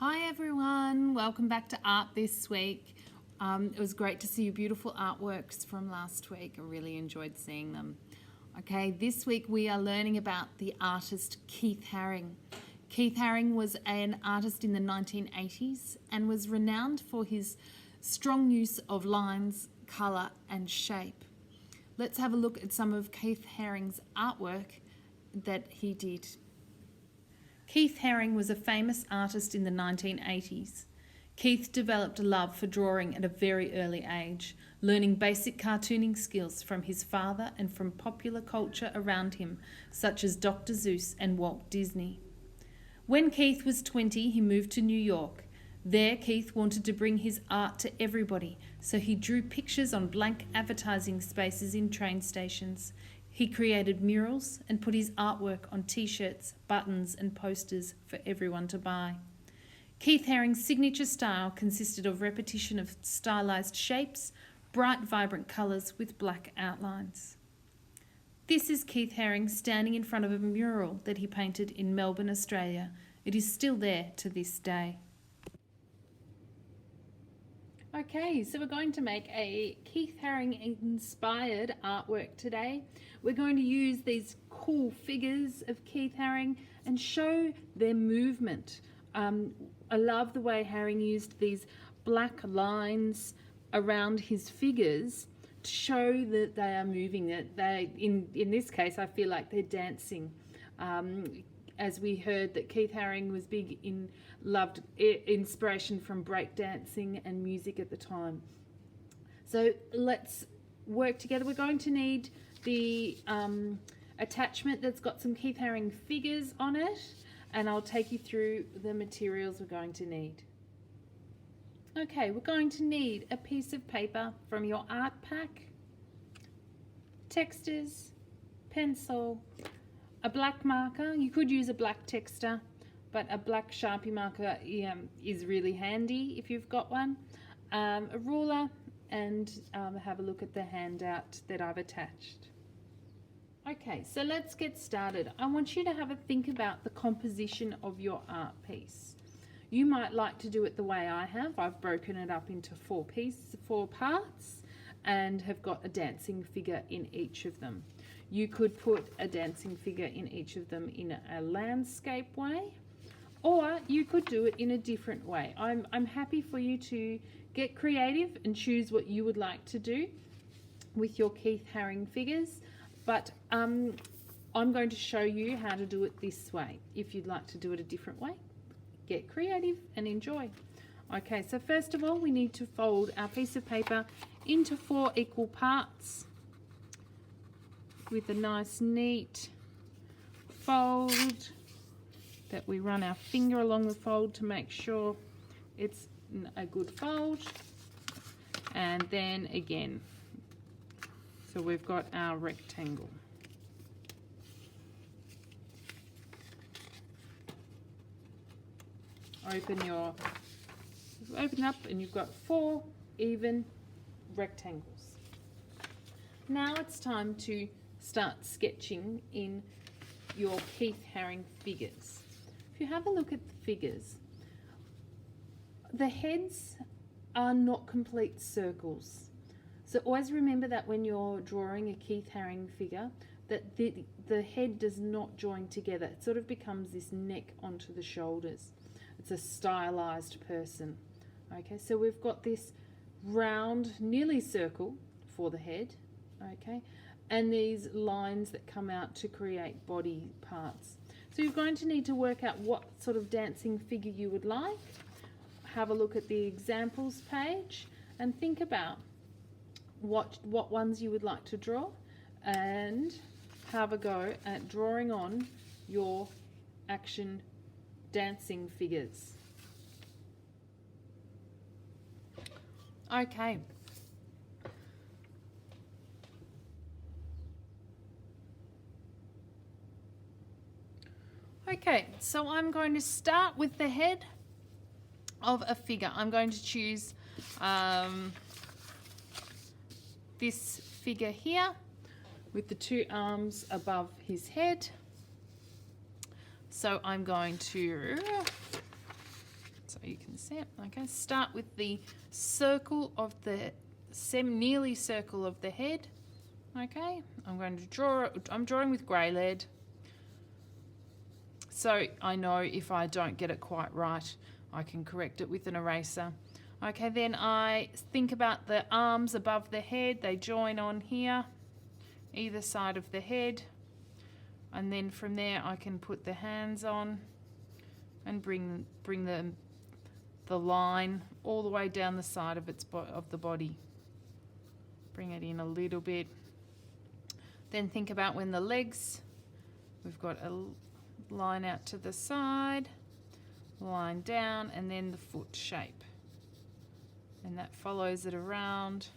Hi everyone, welcome back to Art this week. It was great to see your beautiful artworks from last week. I really enjoyed seeing them. Okay, this week we are learning about the artist Keith Haring. Keith Haring was an artist in the 1980s and was renowned for his strong use of lines, colour and shape. Let's have a look at some of Keith Haring's artwork that he did. Keith Haring was a famous artist in the 1980s. Keith developed a love for drawing at a very early age, learning basic cartooning skills from his father and from popular culture around him, such as Dr. Seuss and Walt Disney. When Keith was 20, he moved to New York. There, Keith wanted to bring his art to everybody, so he drew pictures on blank advertising spaces in train stations. He created murals and put his artwork on t-shirts, buttons and posters for everyone to buy. Keith Haring's signature style consisted of repetition of stylized shapes, bright vibrant colours with black outlines. This is Keith Haring standing in front of a mural that he painted in Melbourne, Australia. It is still there to this day. Okay, so we're going to make a Keith Haring inspired artwork today. We're going to use these cool figures of Keith Haring and show their movement. I love the way Haring used these black lines around his figures to show that they are moving, that they, in this case, I feel like they're dancing. As we heard that Keith Haring was loved inspiration from breakdancing and music at the time. So let's work together. We're going to need the attachment that's got some Keith Haring figures on it, and I'll take you through the materials we're going to need. Okay, we're going to need a piece of paper from your art pack, textures, pencil, a black marker. You could use a black texter, but a black Sharpie marker is really handy if you've got one. A ruler, and have a look at the handout that I've attached. Okay, so let's get started. I want you to have a think about the composition of your art piece. You might like to do it the way I have. I've broken it up into four parts, and have got a dancing figure in each of them. You could put a dancing figure in each of them in a landscape way, or you could do it in a different way. I'm happy for you to get creative and choose what you would like to do with your Keith Haring figures, but I'm going to show you how to do it this way. If you'd like to do it a different way, get creative and enjoy. Okay, so first of all, we need to fold our piece of paper into 4 equal parts with a nice neat fold that we run our finger along the fold to make sure it's a good fold, and then again, so we've got our rectangle. Open up and you've got 4 even rectangles. Now it's time to start sketching in your Keith Haring figures. If you have a look at the figures, the heads are not complete circles. So always remember that when you're drawing a Keith Haring figure, that the head does not join together. It sort of becomes this neck onto the shoulders. It's a stylized person. Okay, so we've got this round, nearly circle for the head, okay, and these lines that come out to create body parts. So you're going to need to work out what sort of dancing figure you would like. Have a look at the examples page and think about what ones you would like to draw, and have a go at drawing on your action dancing figures. Okay. Okay, so I'm going to start with the head of a figure. I'm going to choose this figure here with the 2 arms above his head. So I'm going to so you can see it. Okay, start with the circle of the nearly circle of the head. Okay, I'm going to draw it. I'm drawing with grey lead, so I know if I don't get it quite right, I can correct it with an eraser. Okay, then I think about the arms above the head. They join on here, either side of the head, and then from there I can put the hands on and bring the line all the way down the side of the body. Bring it in a little bit. Then think about when the legs, we've got a line out to the side, line down, and then the foot shape. And that follows it around.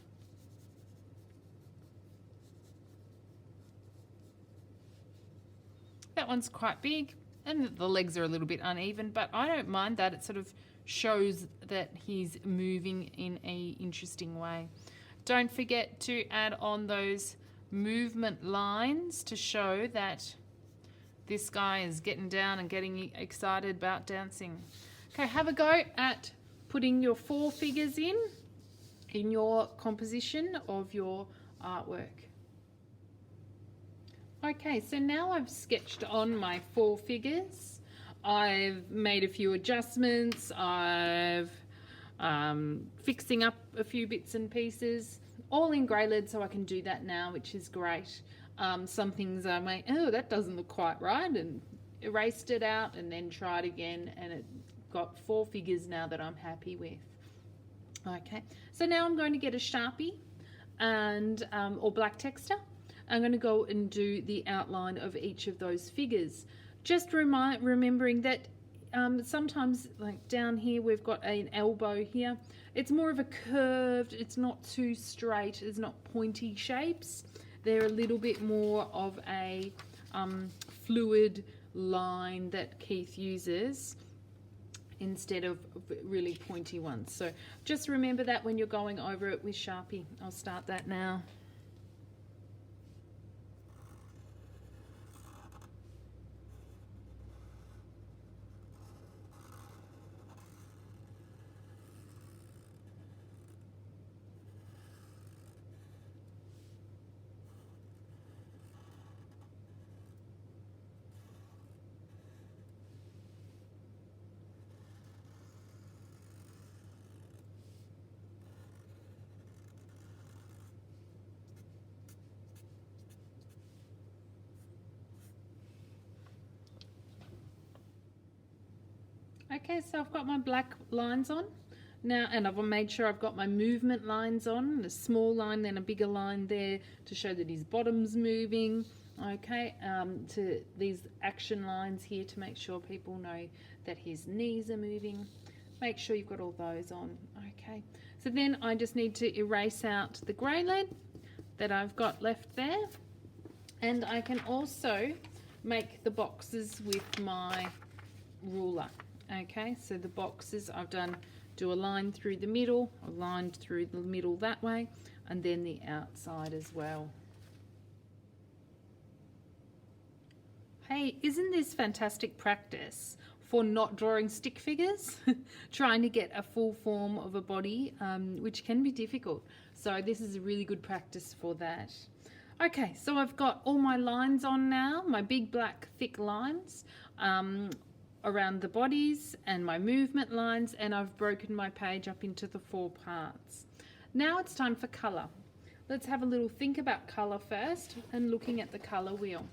That one's quite big, and the legs are a little bit uneven, but I don't mind that. It sort of shows that he's moving in an interesting way. Don't forget to add on those movement lines to show that this guy is getting down and getting excited about dancing. Okay, have a go at putting your 4 figures in your composition of your artwork. Okay, so now I've sketched on my 4 figures. I've made a few adjustments. I've fixing up a few bits and pieces, all in grey lead, so I can do that now, which is great. Some things I may, oh, that doesn't look quite right, and erased it out and then tried again, and it got 4 figures now that I'm happy with. Okay, so now I'm going to get a Sharpie and or black texture. I'm going to go and do the outline of each of those figures. Just remembering that sometimes, like down here, we've got an elbow here. It's more of a curved, it's not too straight, it's not pointy shapes. They're a little bit more of a fluid line that Keith uses instead of really pointy ones. So just remember that when you're going over it with Sharpie. I'll start that now. Okay, so I've got my black lines on now, and I've made sure I've got my movement lines on, a small line, then a bigger line there to show that his bottom's moving. Okay, to these action lines here to make sure people know that his knees are moving. Make sure you've got all those on. Okay, so then I just need to erase out the grey lead that I've got left there, and I can also make the boxes with my ruler. Okay, so the boxes I've do a line through the middle, a line through the middle that way, and then the outside as well. Hey, isn't this fantastic practice for not drawing stick figures? Trying to get a full form of a body, which can be difficult. So this is a really good practice for that. Okay, so I've got all my lines on now, my big black thick lines around the bodies and my movement lines, and I've broken my page up into the 4 parts. Now it's time for colour. Let's have a little think about colour first and looking at the colour wheel.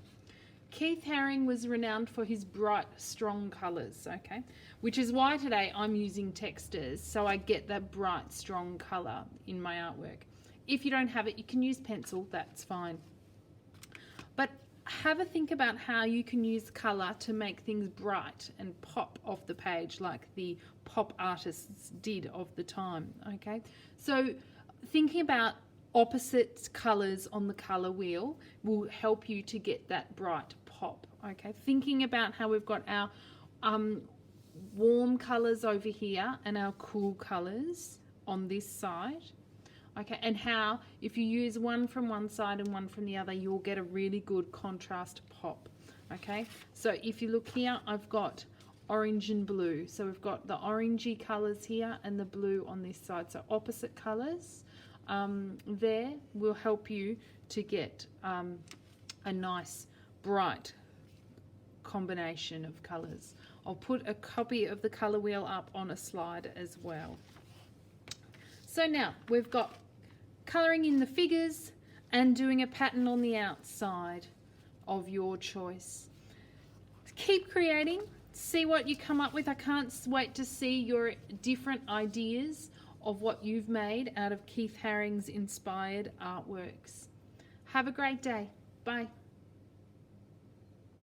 Keith Haring was renowned for his bright, strong colours, okay? Which is why today I'm using textures, so I get that bright, strong colour in my artwork. If you don't have it, you can use pencil, that's fine. But have a think about how you can use colour to make things bright and pop off the page like the pop artists did of the time, okay? So thinking about opposite colours on the colour wheel will help you to get that bright pop, okay? Thinking about how we've got our warm colours over here and our cool colours on this side, okay, and how if you use one from one side and one from the other, you'll get a really good contrast pop, okay? So if you look here, I've got orange and blue. So we've got the orangey colours here and the blue on this side. So opposite colours there will help you to get a nice bright combination of colours. I'll put a copy of the colour wheel up on a slide as well. So now we've got colouring in the figures and doing a pattern on the outside of your choice. Keep creating, see what you come up with. I can't wait to see your different ideas of what you've made out of Keith Haring's inspired artworks. Have a great day. Bye.